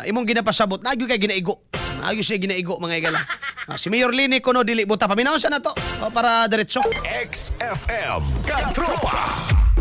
imong ginapasabot, nagyo kay ginaigo. Nagyo siya ginaigo mga igala. Si Mayor Lini kuno dili buta paminaw sa nato para diretso. XFM Katropa.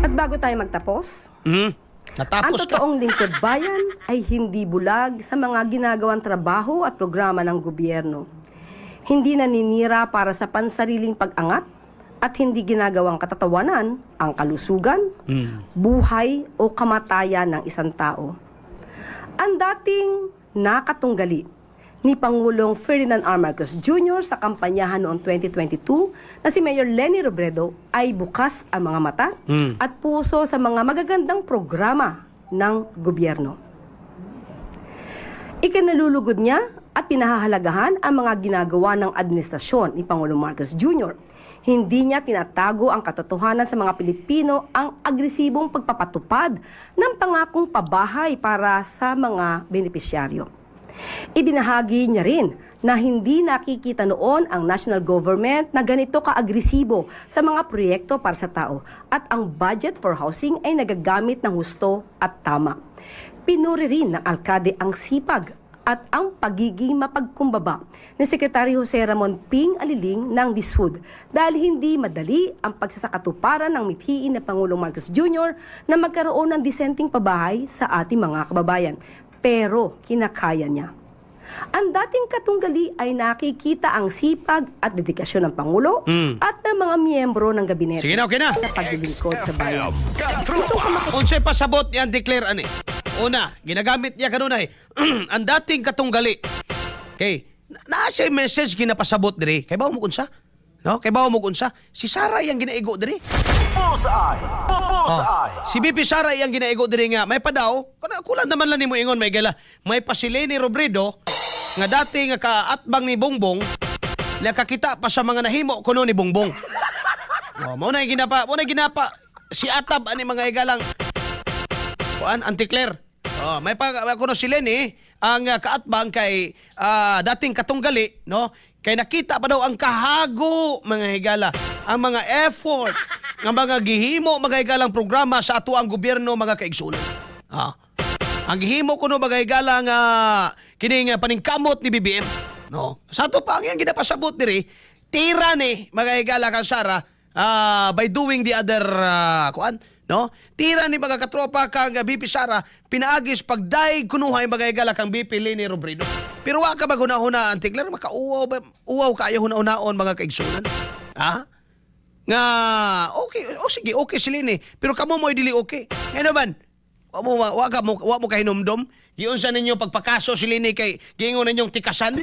At bago tayo magtapos, ang Natapos ka. totoong lingkod bayan ay hindi bulag sa mga ginagawang trabaho at programa ng gobyerno. Hindi naninira para sa pansariling pag-angat at hindi ginagawang katatawanan ang kalusugan, buhay o kamatayan ng isang tao. Ang dating nakatunggali ni Pangulong Ferdinand R. Marcos Jr. sa kampanyahan noong 2022 na si Mayor Leni Robredo ay bukas ang mga mata at puso sa mga magagandang programa ng gobyerno. Ikinalulugod niya at pinahahalagahan ang mga ginagawa ng administrasyon ni Pangulong Marcos Jr. Hindi niya tinatago ang katotohanan sa mga Pilipino ang agresibong pagpapatupad ng pangakong pabahay para sa mga benepisyaryo. Ibinahagi niya rin na hindi nakikita noon ang national government na ganito ka-agresibo sa mga proyekto para sa tao at ang budget for housing ay nagagamit ng husto at tama. Pinuri rin ng alkade ang sipag at ang pagiging mapagkumbaba ni Secretary Jose Ramon Ping Aliling ng DSUD dahil hindi madali ang pagsasakatuparan ng mithiin na Pangulong Marcos Jr. na magkaroon ng disenteng pabahay sa ating mga kababayan. Pero kinakaya niya. Ang dating katunggali ay nakikita ang sipag at dedikasyon ng Pangulo at ng mga miyembro ng gabinete Sige na, okay na. sa paglilingkod sa bayan. XFM Katropa. Unsay pasabot niya declare ani? Una, ginagamit niya kanunay ang dating katunggali. Okay, naa siya message ginapasabot diri. Kay bawo mo unsa? No, kay bawo mo unsa? Si Sara yang ginaigo diri. Bullseye. Bullseye. Si BP Sara yang ginaigo diri nga may padaw. Kulang naman lang nimo ingon may gala. May pasileni Robredo nga dati nga kaatbang ni Bongbong nakakita pa sa mga nahimo kuno ni Bongbong. Mo na ginapa si Atab ani mga igalang kuan anti-Claire. May kuno si Lenny ang kaatbang kay dating katunggali, no? Kay nakita pa daw ang kahago mga higala, ang mga effort ng mga gihimo mga higalang programa sa ato ang gobyerno mga kaigsunan. Ang gihimo kuno mga higala nga kining paningkamot ni BBM, no? Sa ato pa ang iyang ginapasabot diri, tira ni mga higala kang Sara by doing the other kuan, no? Tira ni mga katropa kang BP Sara pinaagis pagdaig kunuhay mga higala kang BP Leni Robredo. Pero wa ka ba hunahuna antikler makauwaw kayo hunahunaon mga kaigsunan. Nga sige okay sila ni pero kamo mo dili okay. Ngano ban? Wa mo kahinumdom. Giunsa ninyo pagpakaso sila ni kay giingon ninyong tikasan.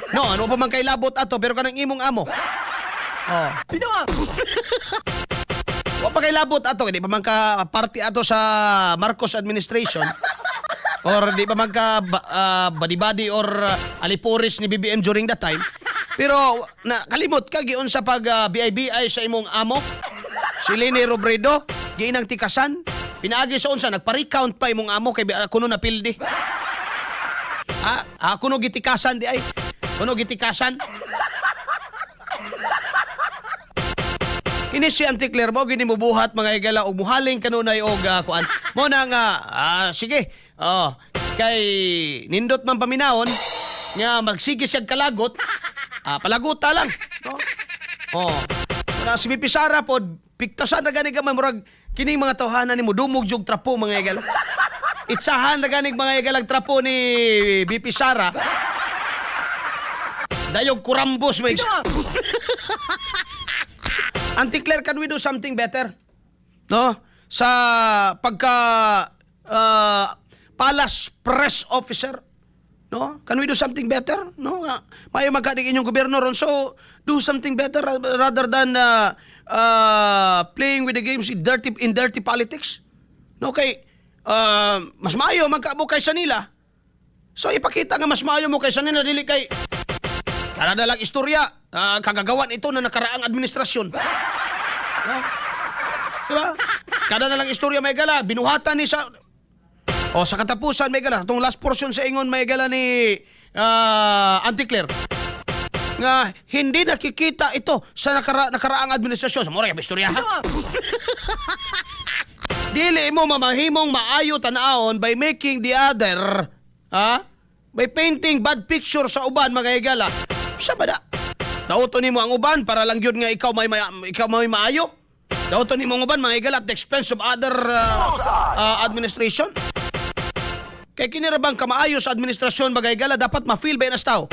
No, ano pa man kay labot ato pero kanang imong amo. Wa pa kay labot ato di pa man ka party ato sa Marcos administration. Or di pa man ka badi-badi or aliporis ni BBM during that time. Pero kalimot ka giun sa pag BIBI sa imong amo. Si Leni Robredo, giinang tikasan. Pinaagi sa unsa nagpa-recount pa imong amo kay kuno na pildi. Kuno gitikasan di ay. Kuno gitikasan. Kini si Auntie Claire mo gini mo buhat mga igala og muhaling kanunay og kuan. Mo na nga sige. Kay nindot man paminahon nga magsige siya kalagot. Palaguta lang, no? Si BP Sara pod piktasan na gani gamay murag kining mga tawhanan nimo dumog jug trapo mga igala. Itsahan na gani mga igalag trapo ni BP Sara. Dayog kurambos mo. Auntie Claire, can we do something better? No? Sa pagka Palace Press Officer, no? Can we do something better? No? Mayo magkadig inyong gobyerno ron. So, do something better rather than playing with the games in dirty politics. No, kay mas maayo magkamo kaysa nila. So, ipakita nga mas maayo mo kaysa nila dili kay karadalang istorya, kagagawan ito na nakaraang administrasyon. No? Diba? Kada na lang istorya may gala, binuhatan ni sa... sa katapusan may gala, itong last portion sa ingon may gala ni Auntie Claire. Nga, hindi nakikita ito sa nakaraang administrasyon. Sa mura yung istorya, ha? Dili mo mamahimong maayo tanaon by making the other Ha? May painting bad picture sa uban mga higala. Sa ba da? Dauto nimo ang uban para lang yun nga ikaw may maayo. Dauto nimo ang uban mga higala at the expense of other administration. Kay kinirabang ka maayo sa administrasyon mga higala dapat ma-feel ba nas tao.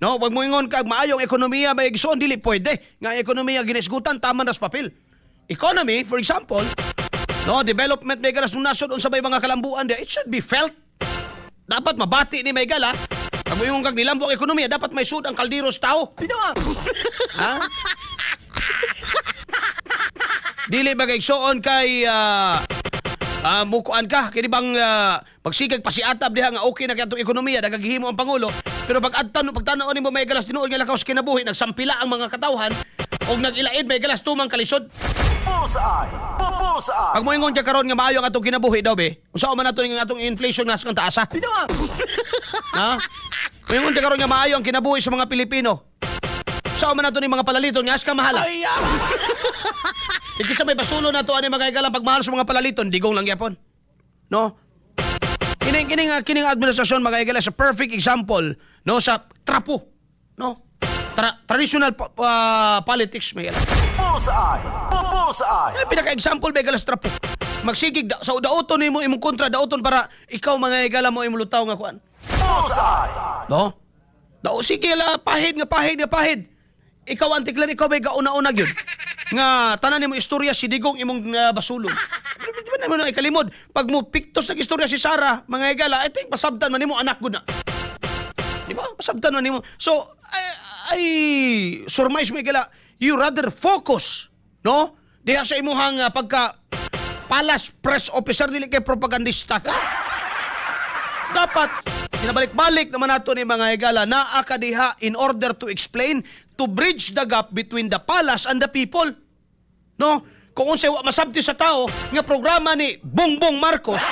No, wag mo ingon kag maayong ekonomiya may igsoon dili pwede. Nga ekonomiya ginisgutan tama nas papel. Economy, for example, no, development may galas ng nasod unsa may mga kalambuan there, it should be felt. Dapat mabati ni may gala. Kamo yung kag nilambo ang ekonomiya, dapat may sud ang kaldiros tao. Ha? Dili ba kay igsoon kay mukuan ka kini bang magsigag pasiatab diha nga okay na kay atong ekonomiya dagagihimo ang pangulo pero pag pagtanaw nimo may galas tinuod nga lakaw sa kinabuhi nagsampila ang mga katawhan og nagilaid may galas tumang kalisod. Bullseye. Bullseye. Pag mo ingon ka karon nga maayo ang atong kinabuhi daw be unsa man nato ning atong inflation nas kang taasa. Ha? Mo ingon ka karon nga maayo ang kinabuhi sa mga Pilipino. Unsa man nato ning mga palaliton nga as ka mahala. Hindi sa may basulo na to ani mga higala pagmahal sa mga palaliton digong lang yapon. No? Kining administrasyon mga higala sa perfect example no sa trapo. No? Traditional politics may higala. Bullseye. Bullseye. Ay pinaka-example may higala sa trapo. Magsigig sa daoton nimo imong kontra daoton para ikaw mga higala mo imong lutaw nga kuan. Bullseye. No? Dao sige la pahid. Ikaw antiklan ikaw may gauna-una gyud. Nga tanan nimo istorya si Digong imong basulod. Di ba naman ikalimod? Pag mo piktos ng istorya si Sarah, mga higala, I think pasabtan man nimo anak gud na. Di ba? Pasabtan man nimo. So, ay surmise mo higala, you rather focus, no? Diha sa imuhang pagka palace press officer dili kay propagandista ka. Dapat kinabalik-balik naman nato ni mga higala naa ka diha in order to explain, to bridge the gap between the palace and the people. No? Kung unsay wa masabti sa tao nga programa ni Bongbong Marcos,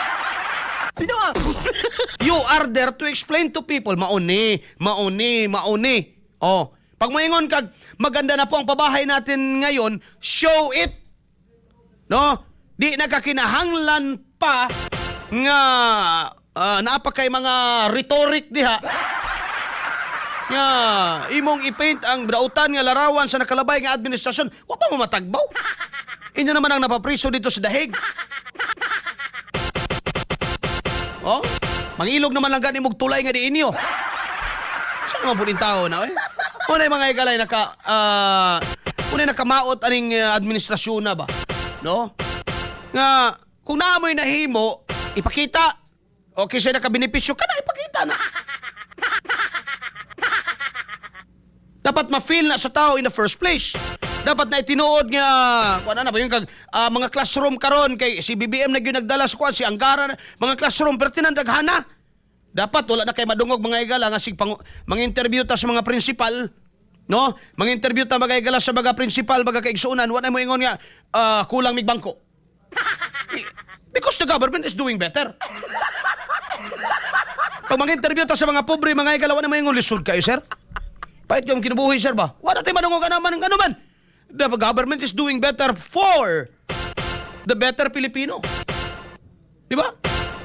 you are there to explain to people. Mauni. Oh, pag moingon kag maganda na po ang pabahay natin ngayon, show it. No? Di nakakinahanglan pa nga naapa kay mga rhetoric diha. Nga imong ipaint ang dautan nga larawan sa nakalabay nga administrasyon, wa pa mo matagbaw. Inyo naman ang napapriso dito sa dahig. Oh, mangilog naman lang gani mog tulay nga di inyo. Saan naman po din tao na eh? Unay mga igalay unay nakamaot aning administrasyon na ba? No? Nga kung naamoy nahimo, ipakita. Okay siya nakabenepisyo ka na, ipakita na. Dapat ma-feel na sa tao in the first place. Dapat na itinuod nga, kuan na ba yung mga classroom karon kay si BBM na gyud nagdala sa kuan si Angara, mga classroom pero tinandaghana. Dapat wala na kay madungog mga higala nga sig mga interview ta sa mga principal, no? Mga interview ta mga higala sa mga principal, mga kaigsuunan, wala mo ingon nga kulang mig bangko. Because the government is doing better. Pag mga interview ta sa mga pobre, mga higala, wala mo ingon lisod kayo, sir. Pahit yung kinubuhi, sir ba? Wala tayo manungog ka naman ng ano man. The government is doing better for the better Filipino. Di ba?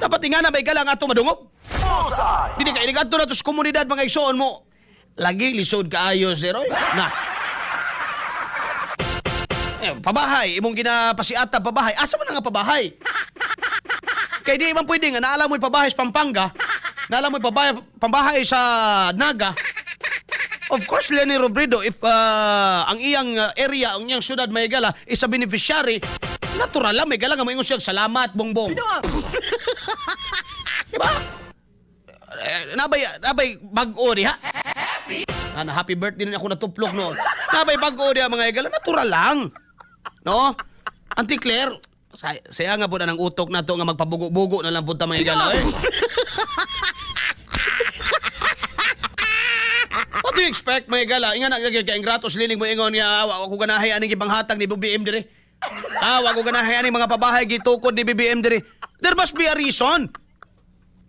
Dapat nga na may galang ato madungog. Bullseye. Hindi ka inigadto na to sa komunidad mga igsoon mo. Lagi lisod kaayo, sir. Oy. Na. Pabahay. Imong ginapasiata pabahay. Asa man nga pabahay? Kaya di man pwede nga naalam mo yung pabahay sa Pampanga. Naalam mo yung pambahay sa Naga. Of course, Leni Robredo, if ang iyang area, ang iyang syudad may gala, is a beneficiary, natural lang, may gala nga may siya, salamat, Bongbong. Diba? Nabay bag-o di ha? Happy birthday na ako natuplok noon. Nabay bag-o di ha, mga igala, natural lang. No? Auntie Claire, saya nga po na ng utok na to nga magpabugo-bugo na lang po ta mga igala. What do you expect, mga gala? Inga na kay ingratos lining mo ingon nga wa ko ganahay aning ibanghatag ni BBM dire. Wa ko ganahay aning mga pabahay gitukod ni BBM dire. There must be a reason.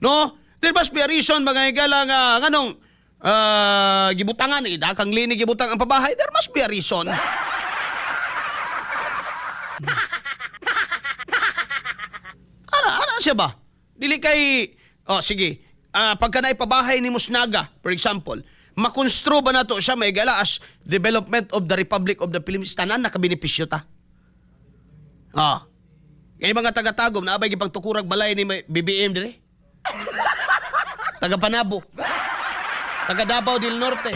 No? There must be a reason, mga gala nga nganong gibutangan dakang linig gibutang ang pabahay. There must be a reason. Ana siya ba? Dili kay sige. pagka naipabahay ni Musnaga, for example, makonstro ba na to siya may gala as development of the Republic of the Philippines? Tanan nakabenepisyo ta. Kaya mga taga-tagom, naabay gipang tukurag balay ni BBM dire. Taga Panabo. Taga Davao del Norte.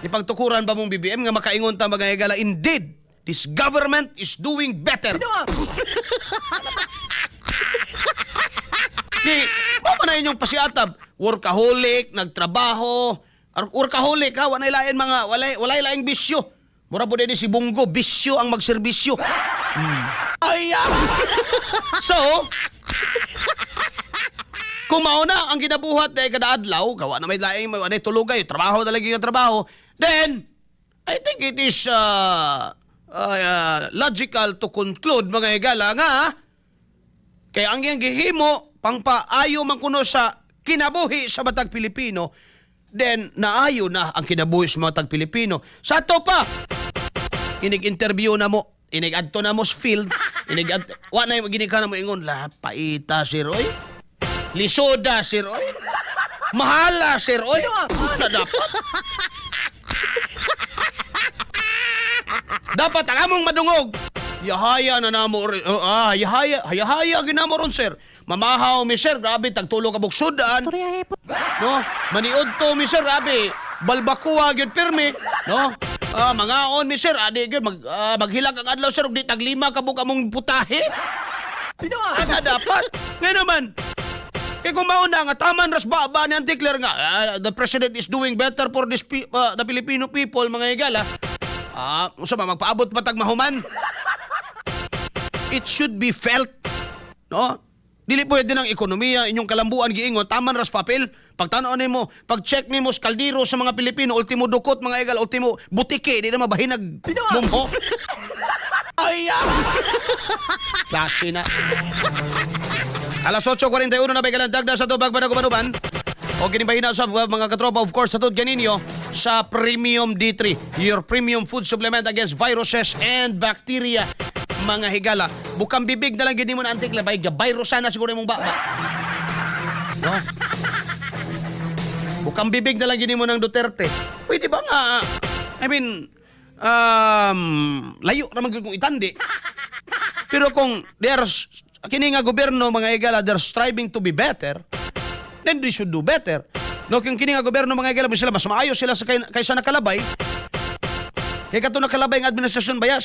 Ipang tukuran ba mong BBM nga makaingon ta mga higala, indeed, this government is doing better. Di, mo na inyong pasiatab, workaholic, nagtrabaho, workaholic ha, walay lain mga, walay laing bisyo. Mura po din si Bungo, bisyo ang magserbisyo. Ay, so, kung mauna ang ginabuhat dahil kada adlaw, gawa na may laing, may tulugay, trabaho talaga yung trabaho, then, I think it is logical to conclude, mga higala, nga, kaya ang iyang gihimo, pangpaayo man kuno sa kinabuhi sa matag Pilipino, then naayo na ang kinabuhi sa matag Pilipino. Sa ato pa, inig-interview na mo, inig-adto na mo sa field, wa na yung ginika na mo ingon, paita, Sir Roy. Lisoda, Sir Roy. Mahala, Sir Roy. Ano dapat? Dapat ang among madungog. Yahaya na namo rin. Yahaya ginamo ron, sir. Mamahaw mi, sir. Grabe, tagtulo ka buksudan. No? Maniod to mi, sir. Grabe. Balbakuwa, gyud pirmi. No? Mangaon mi, sir. Adi, gyud, maghilag ang adlaw, sir. Ug di taglima ka buk among putahe. Ano dapat? Ngayon naman. Kaya kung mauna nga, taman ras ba ni Anticler nga, the president is doing better for this the Filipino people, mga higala. Magpaabot matag mahuman. It should be felt, no? Dili pwede ng ekonomiya, inyong kalambuan giingon, taman ras papel. Pagtanaw nimo, pag-check nimo sa kaldero sa mga Pilipino, ultimo dukot mga igal, ultimo butike, di na mabahinag mumho. Ay, klase na. Alas 8:41 na bagalan dagda sa tubag Banagubanuban. O kinibahina sa mga katropa, of course, sa tud ganinyo sa Premium D3, your premium food supplement against viruses and bacteria. Mga higala, bukang bibig na lang gini mo na antik labay, virusan na siguro mong baba. No? Bukang bibig na lang gini mo ng Duterte. Pwede ba nga, layo naman kung itandi. Pero kung there's, kini nga gobyerno, mga higala, they're striving to be better, then they should do better. No, kung kini nga gobyerno, mga higala, sila mas maayos sila sa kaysa nakalabay. Kaya kato nakalabay ng administrasyon baya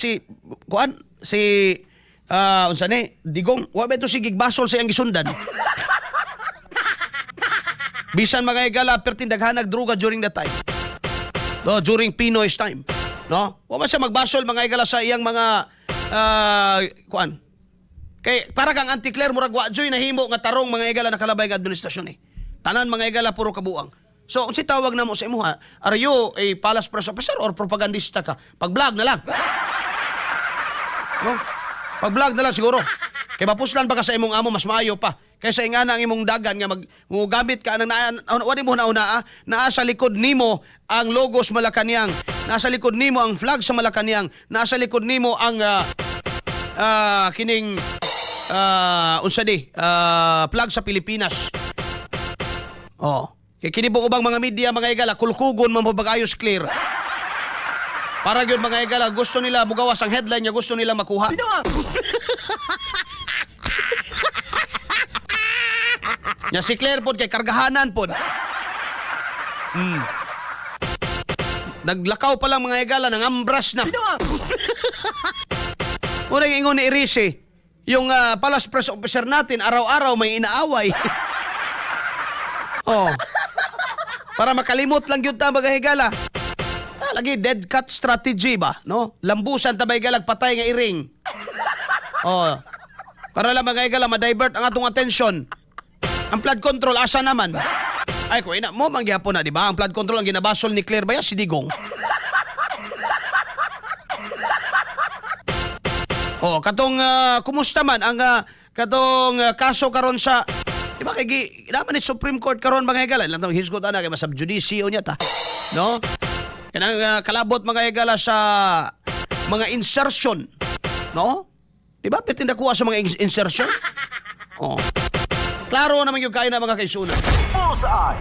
unsa ni digong wa ba ito si gigbasol sa iyang gisundan. Bisan mga higala pertindaghanag droga during that time. No, during Pinoy's time. No? Wa man siya magbasol mga higala sa iyang mga kay para kang Anticler murag wa joy nahimo nga tarong mga higala nakalabay ng administrasyon eh. Tanan mga higala puro kabuang. So, unsi tawag na mo sa imuha, are you a palace press officer or propagandista ka? Pag-vlog na lang. No? Pag-vlog na lang siguro. Kaya mapuslan pa ka sa imong amo, mas maayo pa. Kaysa ingana ang imong dagan nga gamit ka ng wala mo na sa likod nimo ang logos Malacañang, nasa likod nimo ang flag sa Malacañang, nasa likod nimo ang kining flag sa Pilipinas. Kaya kinibong ubang mga media, mga higala, kulkugon man mabagayos clear. Para yun mga higala, gusto nila mugawas ang headline niya, gusto nila makuha. Nya si Claire pod kay kargahanan pod. Naglakaw pa lang mga higala, nangambras na. Una yung ingon ni Irise, yung palace press officer natin, araw-araw may inaaway. Para makalimot lang yun ta mga higala. Lagi dead cat strategy ba, no? Lambusan ta ba higalag patay nga iring. Para lang mga higala ma-divert ang atong attention. Ang flood control asa naman? Ay ko ina mo mangyapon na di ba? Ang flood control ang ginabasol ni Claire Baya si Digong. Katong kumusta man ang katong kaso karon sa di ba kay naman ni Supreme Court karon mga higala lang tong hisgot ana kay masab judicio niya ta, no? Kanang kalabot mga higala sa mga insertion, no? Di ba pitin nakuha sa mga insertion? Klaro naman yung kain na mga kaisunan. Bullseye.